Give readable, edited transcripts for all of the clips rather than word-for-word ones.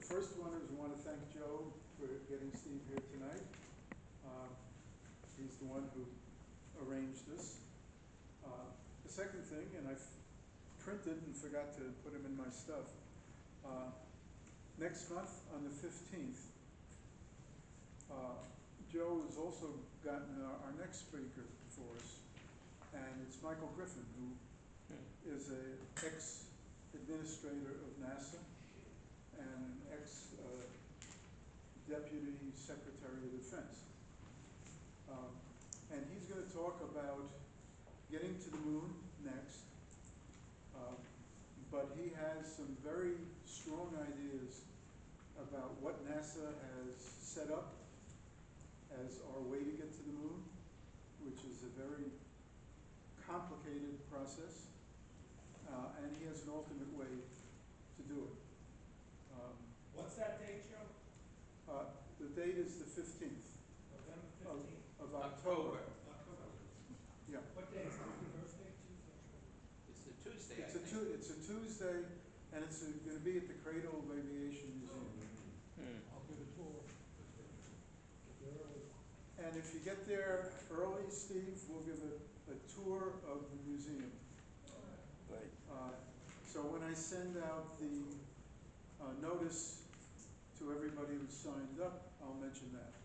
first one is we want to thank Joe for getting Steve here tonight. He's the one who arranged this. The second thing, and I printed and forgot to put him in my stuff, next month on the 15th, Joe has also gotten our next speaker for us, and it's Michael Griffin, who is an ex-administrator of NASA and an ex-deputy secretary of defense. And he's going to talk about getting to the moon next, but he has some very strong ideas about what NASA has set up as our way to get to the moon, which is a very complicated process, and he has an alternate way to do it. What's that date, Joe? The date is the 15th November 15th? of October. October. Yeah. What day is it? Thursday, Tuesday? It's a Tuesday, I It's think. it's a Tuesday, and it's going to be at the Cradle of Aviation Museum. I'll give a tour. And if you get there early, Steve, we'll give a tour of the museum. Right. So when I send out the notice to everybody who signed up, I'll mention that.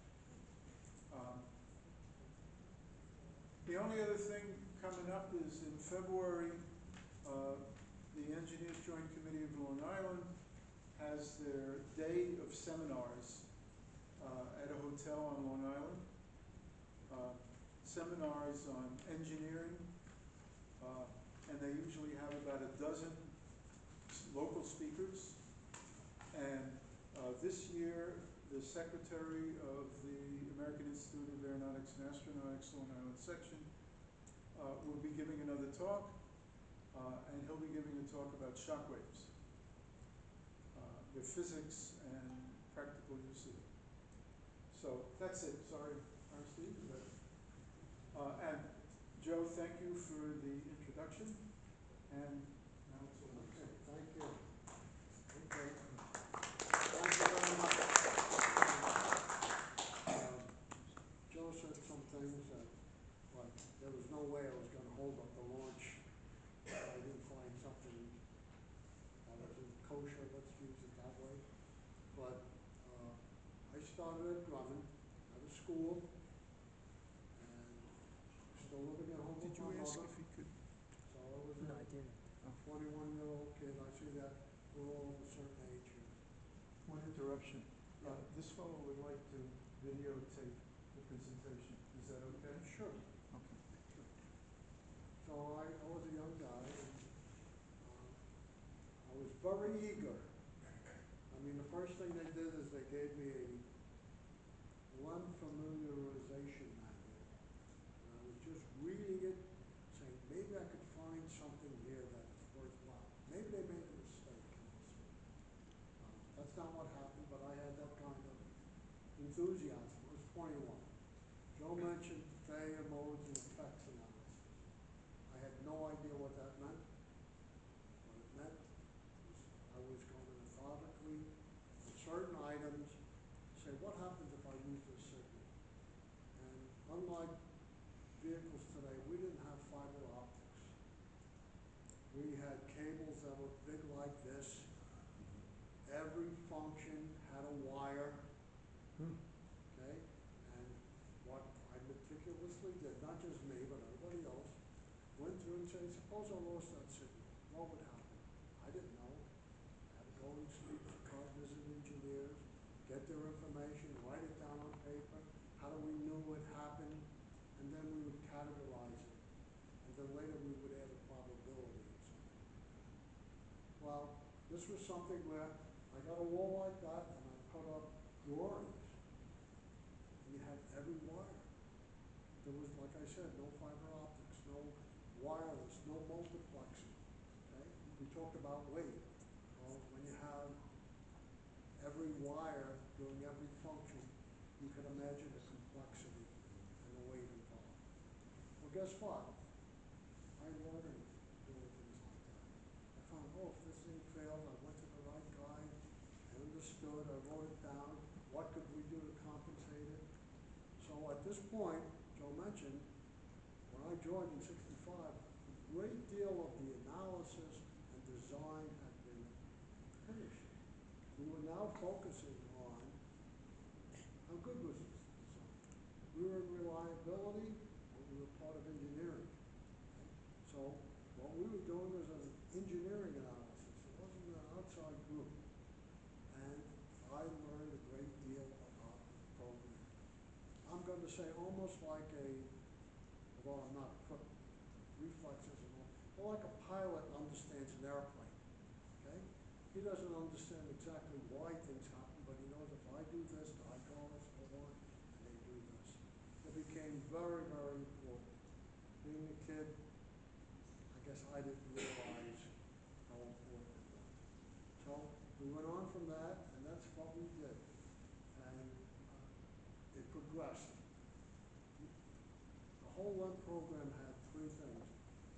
The only other thing coming up is in February, the Engineers Joint Committee of Long Island has their day of seminars at a hotel on Long Island. Seminars on engineering, and they usually have about a dozen local speakers. And this year, the Secretary of the American Institute of Aeronautics and Astronautics Long Island section will be giving another talk, and he'll be giving a talk about shock waves, their physics and practical use of it. So that's it. Sorry, Steve. And Joe, thank you for the introduction. And now it's all okay. Thank you. Okay. Thank you very much. Joe said some things that, like, there was no way I was going to hold up the launch if I didn't find something that wasn't kosher, let's use it that way. But I started at Drummond, at a school, and still living at home with my mother. Did you ask if he could? So I was No, a I didn't. 21-year-old kid. I see that we're all of a certain age here. One interruption. Yeah. This fellow would like to videotape the presentation. Is that okay? Sure. Okay. So I was a young guy, and I was very eager. I mean, the first thing they did is they gave me a one familiarization manual. And I was just reading it, saying, maybe I could find something here that's worthwhile. Maybe they made a mistake in this one. That's not what happened, but I had that kind of enthusiasm. I was 21. Joe mentioned failure modes and effects analysis. I had no idea what that meant. What it meant was I was going to methodically, with certain items, say, what happens if I use this signal? And unlike vehicles today, we didn't have fiber optics. We had cables that were big like this. Every function had a wire. Okay? And what I meticulously did, not just me, but everybody else, went through and said, suppose I lost that signal. What would happen? I didn't know. I had to go and speak to cognizant engineers, get their information, write it down on paper, how do we know it happened, and then we would categorize it. And then later we would add a probability or something like that. Well, this was something where I got a wall like that, and I put up drawings. And you had every wire. There was, like I said, no fiber optics, no wireless, no multiplexing. Okay? We talked about weight. Well, when you have every wire doing every function, you can imagine the complexity and the weight involved. Well, guess what? I learned doing things like that. I found, oh, if this thing failed, I went to the right guy, I understood understood, I wrote it down, what could we do to compensate it? So at this point, Joe mentioned, when I joined in '65, a great deal of the analysis and design had been finished. We were now focusing on how good was this design. We were in reliability, but we were part of engineering. Okay? So what we were doing was an engineering analysis. It wasn't an outside group. And I learned a great deal about the program. I'm going to say almost like although I'm not equipped with reflexes and all, but like a pilot understands an airplane, okay? He doesn't understand exactly why things happen, but he knows if I do this, the hydraulics go on, and they do this. It became very, very important. Being a kid, I guess I didn't realize how important it was. So we went on from that, and that's what we did. And it progressed. The whole LEM program had three things.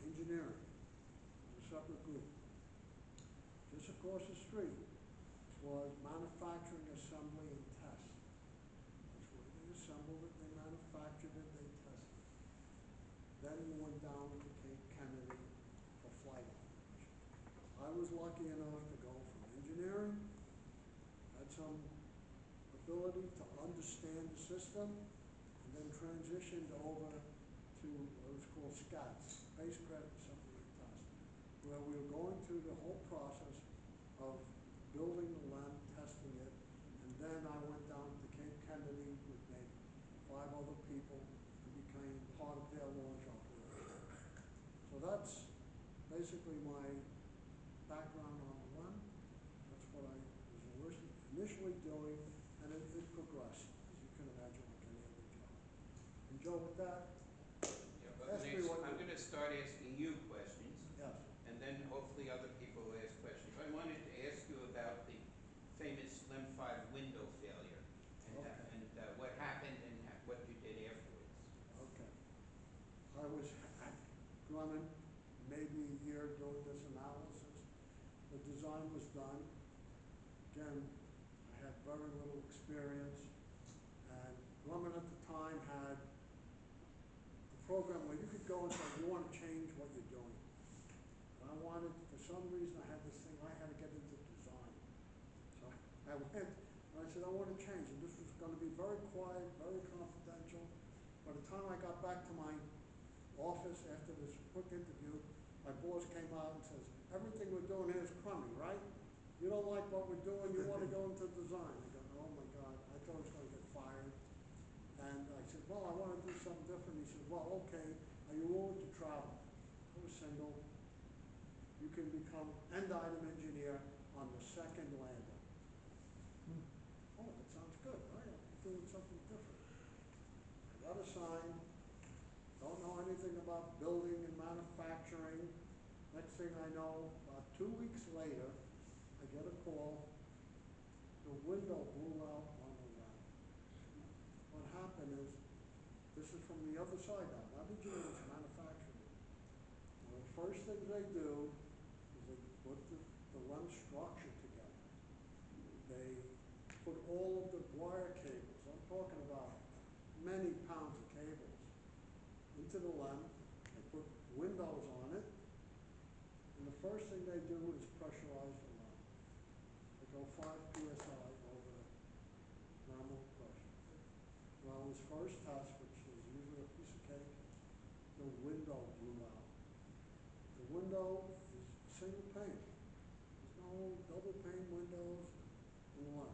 Engineering was a separate group. Just across the street was manufacturing, assembly, and test. That's where they assembled it, they manufactured it, they tested it. Then we went down to Cape Kennedy for flight operation. I was lucky enough to go from engineering, had some ability to understand the system, and then transitioned over to what was called SCATS, Spacecraft Assembly and Test, where we were going through the whole process of building the LEM, testing it, and then I went down to Cape Kennedy with maybe 5 other people and became part of their launch operation. So that's basically my background on the LEM. That's what I was initially doing, and it progressed, as you can imagine, like any other job. And Joe, with that, Yeah, but ask me what I'm you... gonna start asking you questions, Yes. and then hopefully other people will ask questions. I wanted to ask you about the famous LEM 5 window failure, and, Okay. What happened and what you did afterwards. Okay. I was at Grumman maybe a year doing this analysis. The design was done. Again, I had very little experience, and Grumman at the time had a program where you could go and say, you want to change what you're doing. And I wanted, for some reason, I had this thing, I had to get into design. So I went, and I said, I want to change. And this was going to be very quiet, very confidential. By the time I got back to my office after this quick interview, my boss came out and says, everything we're doing here is crummy, right? You don't like what we're doing, you want to go into design. I go, oh my God, I thought I was going to get fired. And I said, well, I want to do something different. He said, well, okay, are you willing to travel? I was single. You can become end item engineer on the second lander. Oh, that sounds good, right? I'm doing something different. I got assigned, don't know anything about building and manufacturing. Next thing I know, about 2 weeks later, I get a call. The window blew out on the LEM. What happened is, this is from the other side now, not engineering, it's manufacturing. One of the first things they do is they put the LEM structure together. They put all of the wire cables, I'm talking about many pounds of cables, into the LEM. They put windows on it, and the first thing they do is pressurize the LEM. They go 5 psi over normal pressure. Well, this first test, which is usually a piece of cake, the window blew out. The window is single pane. There's no double pane windows in the LEM.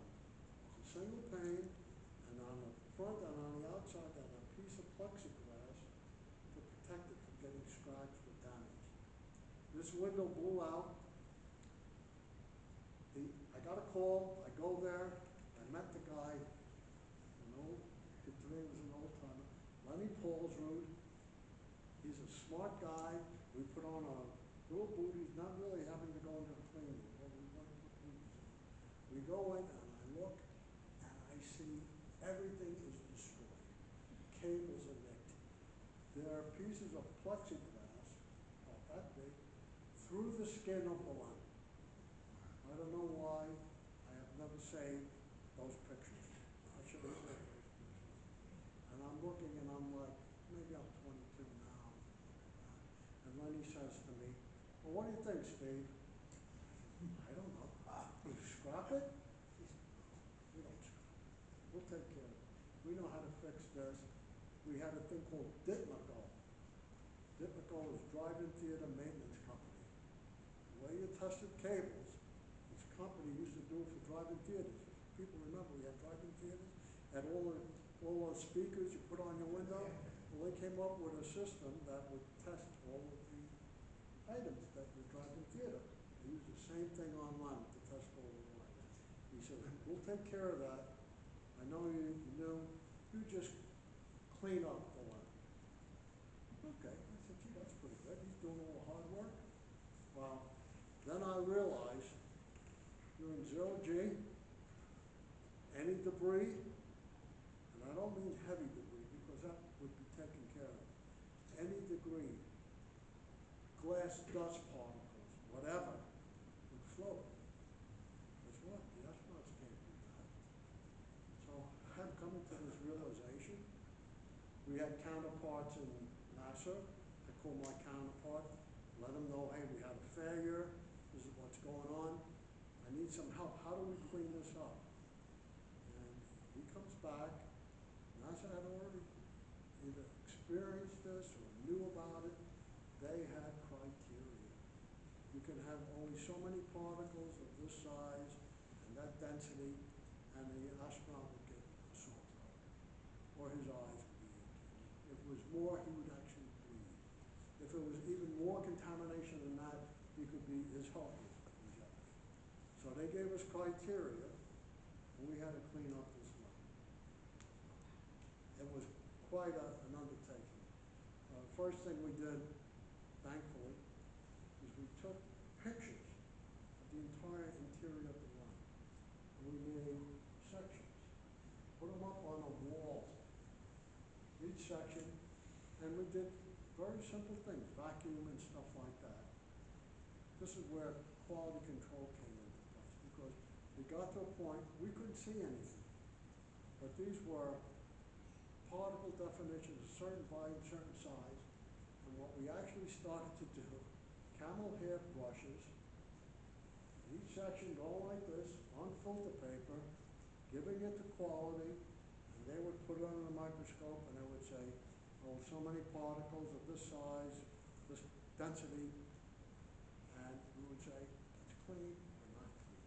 It's a single pane, and on the front and on the outside, there's a piece of plexiglass to protect it from getting scratched or damaged. This window blew out. I got a call, I go there, I met the guy, today was an old timer, Lenny Paulsrud. He's a smart guy. We put on a little boot. He's not really having to go into the clean room, but we want to put boots on. We go in and I look and I see everything is destroyed. Cables are nicked. There are pieces of plexiglass, about that big, through the skin of the LEM. I don't know why. I have never saved those pictures. I should have saved those pictures. And I'm looking and I'm like, maybe I'm 22 now, something like that. And Lenny says to me, well, what do you think, Steve? I don't know. You scrap it? He said, no, we don't scrap it. We'll take care of it. We know how to fix this. We had a thing called Ditmaco. Ditmaco is Drive-In Theater Maintenance Company. The way you tested cables, this company used to do it for drive-in theaters. People remember we had drive-in theaters, had all those speakers you put on your window. Well, they came up with a system that would test all of the items that your drive-in theater. They used the same thing online to test all of the lights. He said, we'll take care of that. I know you knew, you just clean up the lamp. Okay, I said, gee, that's pretty good. He's doing all the hard work. Well, then I realized you're in zero G, any debris, and I don't mean heavy debris because that would be taken care of. Any debris, glass dust particles, whatever, would float. Guess what? The astronauts can't do that. So I'm coming to this realization. We had counterparts in NASA. I called my counterpart, let them know, hey, we had a failure. This is what's going on. I need some help. How do we clean this up? And he comes back. NASA had already either experienced this or knew about it. They had criteria. You can have only so many particles of this size and that density, and the astronaut would get a sore throat, or his eyes would be aching. If it was more, he would actually bleed. If it was even more contamination than that, his heart was in jeopardy. So they gave us criteria, and we had to clean up this lab. It was quite an undertaking. First thing we did, thankfully, is we took pictures of the entire interior of the lamp. And we made sections, put them up on a wall, each section, and we did very simple things, vacuum and stuff like that. This is where quality control came into place, because we got to a point we couldn't see anything. But these were particle definitions, certain volume, certain size, and what we actually started to do, camel hair brushes, each section going like this, on filter paper, giving it the quality, and they would put it under the microscope and they would say, oh, so many particles of this size, this density, and we would say, that's clean or not clean.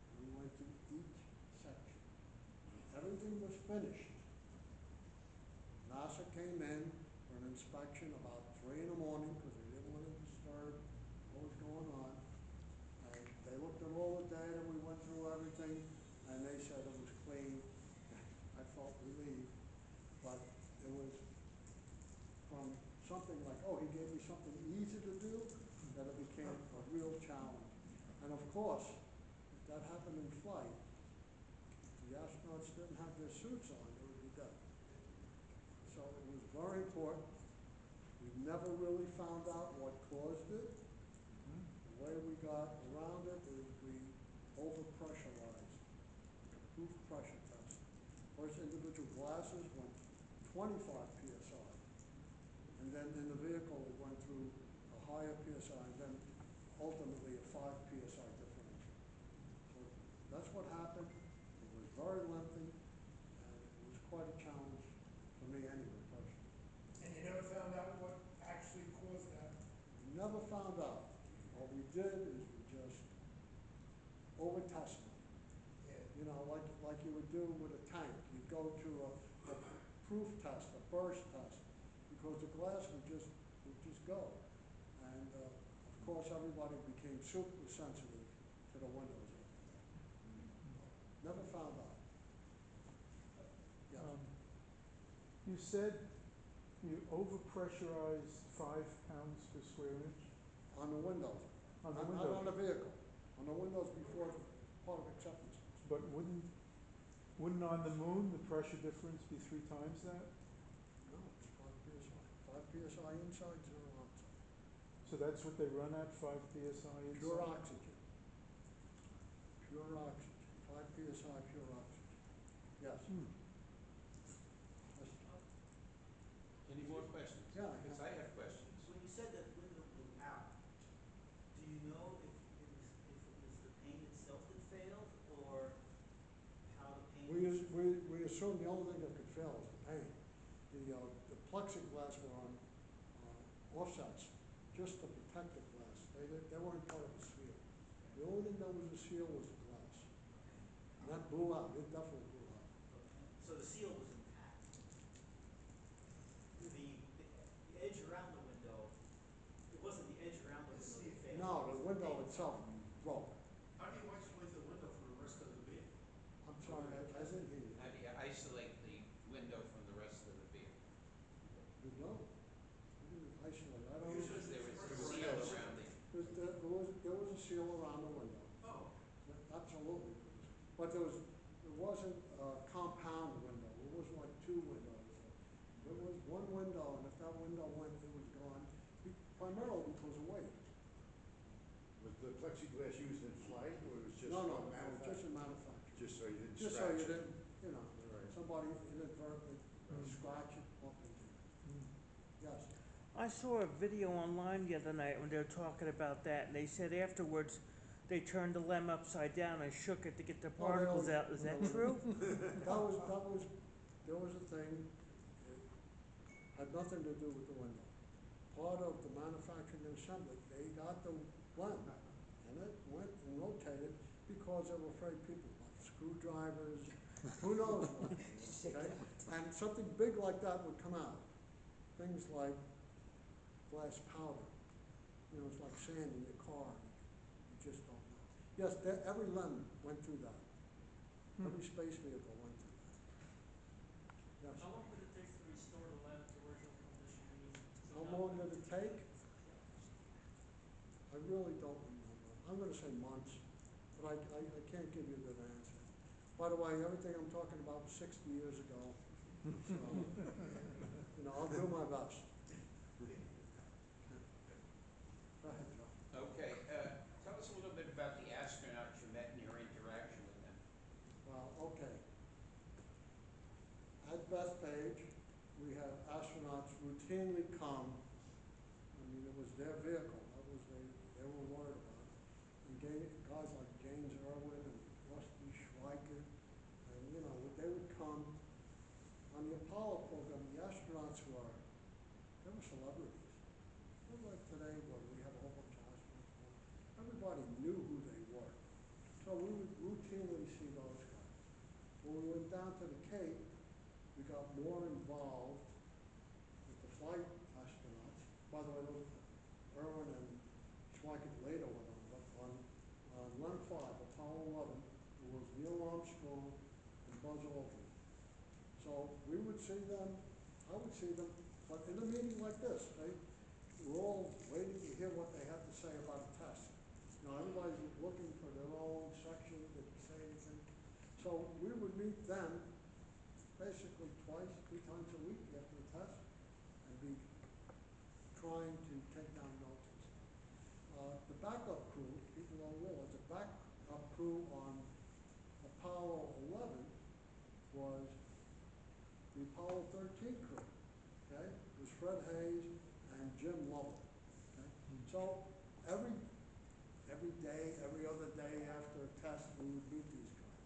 And we went to each section. When everything was finished, NASA came in for an inspection about 3 in the morning because they didn't want to disturb what was going on. And they looked at all the data, we went through everything, and they said it was clean. I felt relieved, but it was from something like, oh, he gave me something easy to do, that it became a real challenge. And of course, if that happened in flight, if the astronauts didn't have their suits on, they would be dead. So it was very important. We never really found out what caused it. The way we got around it is we overpressurized the proof pressure test. First, individual glasses went 25 psi, and then in the vehicle it went through a higher psi, and then ultimately a 5 psi differential. So that's what happened. It was very lengthy, and it was quite a challenge for me anyway, personally. And you never found out what actually caused that? We never found out. What we did is we just over-tested. Yeah. You know, like you would do with a tank. You'd go to a proof test, a burst test, because the glass would just go. And of course, everybody became super sensitive to the windows after that. Never found out. Yes. You said you overpressurized 5 pounds per square inch? On the windows. On the Not window. on the vehicle. On the windows before part of acceptance test. But wouldn't on the moon the pressure difference be 3 times that? No, it's 5 psi. 5 psi inside, 0 outside. So that's what they run at, 5 psi inside? Pure oxygen. Pure oxygen. PSI pure oxygen. Yes. Hmm. Yes. Any more questions? Yeah, I Because have- I have questions. When you said that window blew out, do you know if it was the pane itself that failed, or how the pane was? We assumed the only thing that could fail is the pane. The plexiglass were on, offsets, just to protect the glass. They weren't part of the seal. The only thing that was a seal was the glass. And that blew out, it definitely blew out. Okay, so the seal was intact. The edge around the window, it wasn't the edge around the window that failed. No, it the was window pane itself broke. How do you isolate the window from the rest of the vehicle? I'm sorry, I didn't hear you. How do you isolate the window from the rest of the vehicle? You know, we didn't isolate, I don't know. Because there was a seal around the, There was a seal around the window. Oh, Absolutely. But there wasn't a compound window, it wasn't like two windows. There was one window, and if that window went, it was gone, primarily because of weight. Was the plexiglass used in flight, or it was just? No, for just in manufacturing? manufacturing. Just so you didn't Just so scratch you it? didn't, Right. somebody inadvertently Mm. scratch it, bump into it. Hmm. Yes, I saw a video online the other night when they were talking about that, and they said afterwards they turned the lem upside down and shook it to get the Oh, they particles always- out. Is that no, true? there was a thing, it had nothing to do with the window. Part of the manufacturing and assembly, they got the lem, and it went and rotated because they were afraid people like screwdrivers, who knows what, okay? And something big like that would come out. Things like glass powder, it's like sand in your car, you just don't know. Yes, every lem went through that. Every space vehicle went through that. Yes. How long did it take to restore the lem to original condition? Meaning, How long did it take? I really don't remember. I'm gonna say months, but I can't give you a good answer. By the way, everything I'm talking about was 60 years ago, so, I'll do my best. Go ahead, Joe. okay, tell us a little bit about the astronauts you met and your interaction with them. Well, okay. At Bethpage, we have astronauts routinely come. I mean, it was their vehicle, that was they were worried about it. And guys like James Irwin and Rusty Schweiker, and they would come. On the Apollo program, the astronauts they were celebrities. Not like today where we have a whole bunch of astronauts going. Everybody knew who they were. So we would routinely see those guys. When we went down to the Cape, we got more involved with the flight astronauts. By the way, those Irwin and Schweiker later went on, but on Lem 5, Apollo 11, it was Neil Armstrong and Buzz Aldrin. So we would see them, I would see them, but in a meeting like this, we're all waiting to hear what they had to say about a test. Everybody's looking for their own section that can say anything. So we would meet them basically twice, 3 times a week after the test, and be trying to take down notes and stuff. The backup crew, people don't realize, the backup crew on Apollo 11 was the Apollo 13 crew, okay? It was Fred Hayes and Jim Lovell, okay? So every day, every other day after a test, we would meet these guys.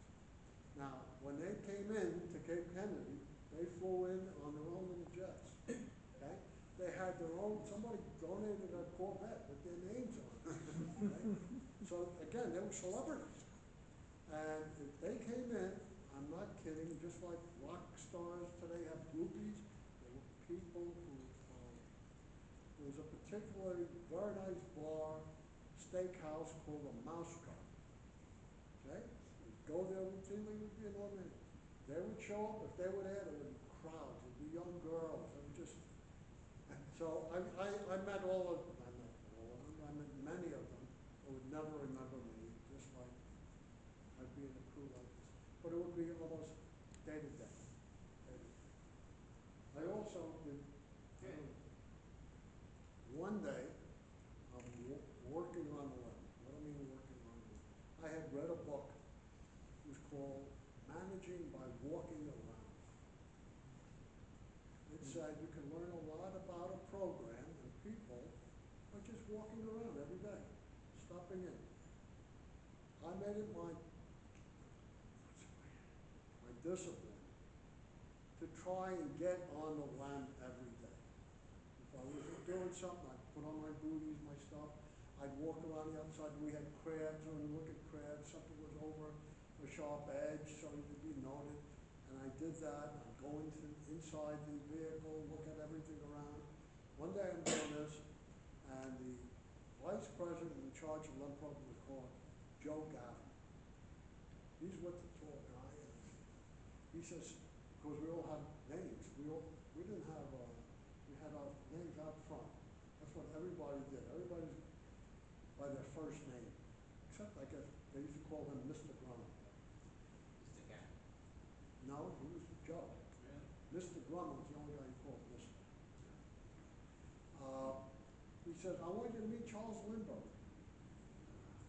Now, when they came in to Cape Kennedy, they flew in on their own little jets, okay? They had their own, somebody donated a Corvette with their names on it, okay? So again, they were celebrities. And if they came in, I'm not kidding, just like rock stars today have groupies, there were people who, there was a particularly very nice bar, steakhouse called the Mouse Trap. Okay? You'd go there routinely, would be eliminated. They would show up, if they were there would be crowds, there'd be young girls, they would just, so I met all of them, I met many of them who would never remember me, just like I'd be in a crew like this. But it would be almost day to day. I also did, one day, I'm working on the lemon. What do I mean working on the lemon? I had read a book, it was called Managing by Walking Around. It said you can learn a lot about a program and people by just walking around every day, stopping in. I made it my discipline to try and get on the land every day. If I was doing something, I'd put on my booties, my stuff, I'd walk around the outside, we had crabs, and look at crabs, something was over a sharp edge, so it would be noted, and I did that. I'd go inside the vehicle, look at everything around. One day I'm doing this, and the vice president in charge of LEM program was called Joe Gavin. He's with the tall guy, and he says, because we all have names, we didn't have, we had our names out front. That's what everybody did. Everybody's by their first name, except I guess they used to call him Mr. Grumman. Mr. Gavin. No, he was Joe. Really? Mr. Grumman was the only guy who called Mr. He says, I want you to meet Charles Lindbergh.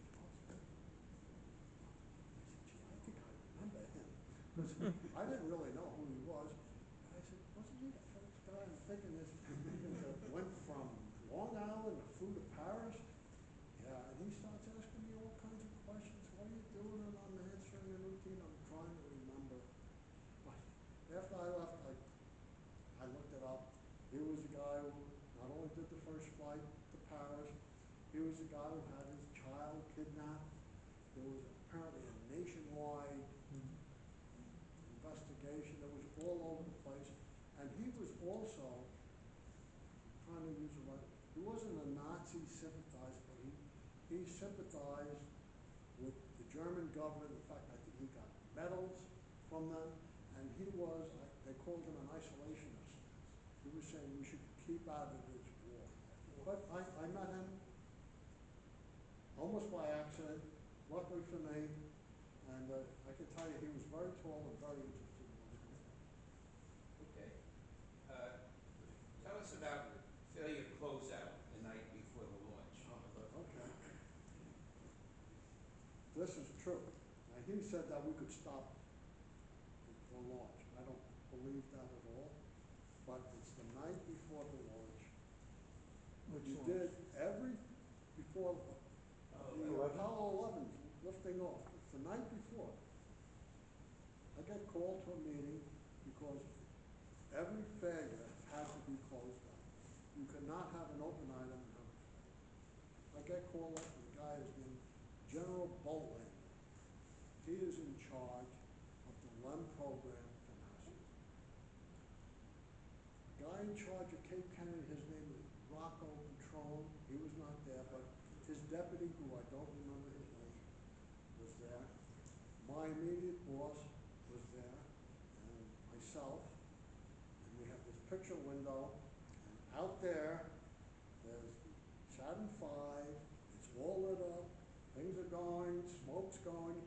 Charles Lindbergh? I said, gee, I think I remember him. Because I didn't really know who he was. And I said, wasn't he the first guy? I'm thinking this that went from Long Island to flew to Paris. Yeah, and he starts asking me all kinds of questions. What are you doing? And I'm answering a routine. I'm trying to remember. But after I left, I looked it up. He was the guy who not only did the first flight to Paris, he was the guy who had his child kidnapped. There was apparently a nationwide investigation that was all over the place. And he was also, I'm trying to use the right, he wasn't a Nazi sympathizer, but he sympathized with the German government. In fact, I think he got medals from them. And he was, they called him an isolationist. He was saying we should keep out of this war. But I met him almost by accident, luckily for me, and I can tell you he was very tall and very interested in what's going on. Okay. Tell us about failure closeout the night before the launch. Okay. This is true. Now, he said that we could stop the launch. I don't believe that at all. But it's the night before the launch. Which You launch? did every, before the 11? Apollo 11 lifting off. It's the night before. I get called to a meeting because every failure had to be closed out. You could not have an open item and have a failure. I get called up, and the guy is named General Boltlander. He is in charge of the LEM program for NASA. The guy in charge of Cape Kennedy, his name is Rocco Petrone. He was not there, but his deputy, who I don't remember his name, was there. My immediate boss was there, and myself. And we have this picture window, and out there, there's the Saturn V. It's all lit up. Things are going, smoke's going,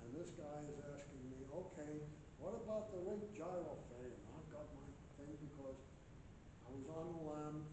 and this guy is asking me, okay, what about the rate gyro failure? And I've got my thing because I was on the LEM